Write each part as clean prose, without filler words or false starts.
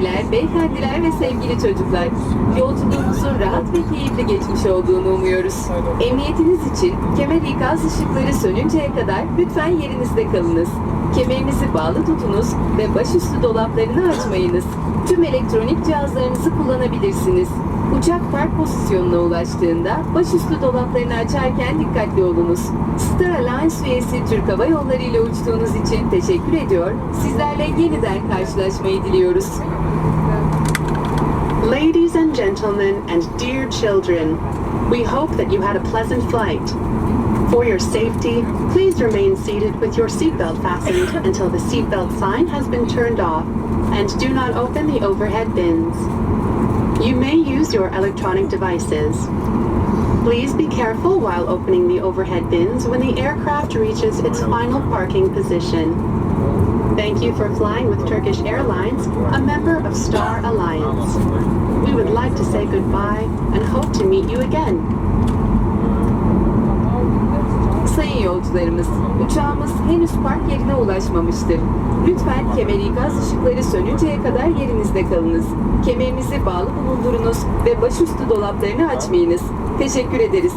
hanımefendiler, beyefendiler ve sevgili çocuklar. Yolculuğunuzun rahat ve keyifli geçmiş olduğunu umuyoruz. Emniyetiniz için kemer ikaz ışıkları sönünceye kadar lütfen yerinizde kalınız. Kemerinizi bağlı tutunuz ve başüstü dolaplarını açmayınız. Tüm elektronik cihazlarınızı kullanabilirsiniz. Uçak park pozisyonuna ulaştığında başüstü dolaplarını açarken dikkatli olunuz. Star Alliance üyesi Türk Hava Yolları ile uçtuğunuz için teşekkür ediyor. Sizlerle yeniden karşılaşmayı diliyoruz. Ladies and gentlemen and dear children, we hope that you had a pleasant flight. For your safety, please remain seated with your seatbelt fastened until the seatbelt sign has been turned off, and do not open the overhead bins. You may use your electronic devices. Please be careful while opening the overhead bins when the aircraft reaches its final parking position. Thank you for flying with Turkish Airlines, a member of Star Alliance. We would like to say goodbye and hope to meet you again. Sayın yolcularımız, uçağımız henüz park yerine ulaşmamıştır. Lütfen kemer ikaz ışıkları sönünceye kadar yerinizde kalınız. Kemerinizi bağlı bulundurunuz ve başüstü dolaplarını açmayınız. Teşekkür ederiz.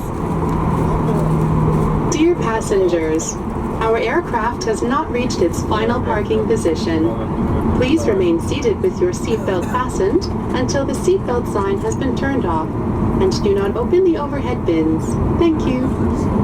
Dear passengers, our aircraft has not reached its final parking position. Please remain seated with your seatbelt fastened until the seatbelt sign has been turned off, and do not open the overhead bins. Thank you.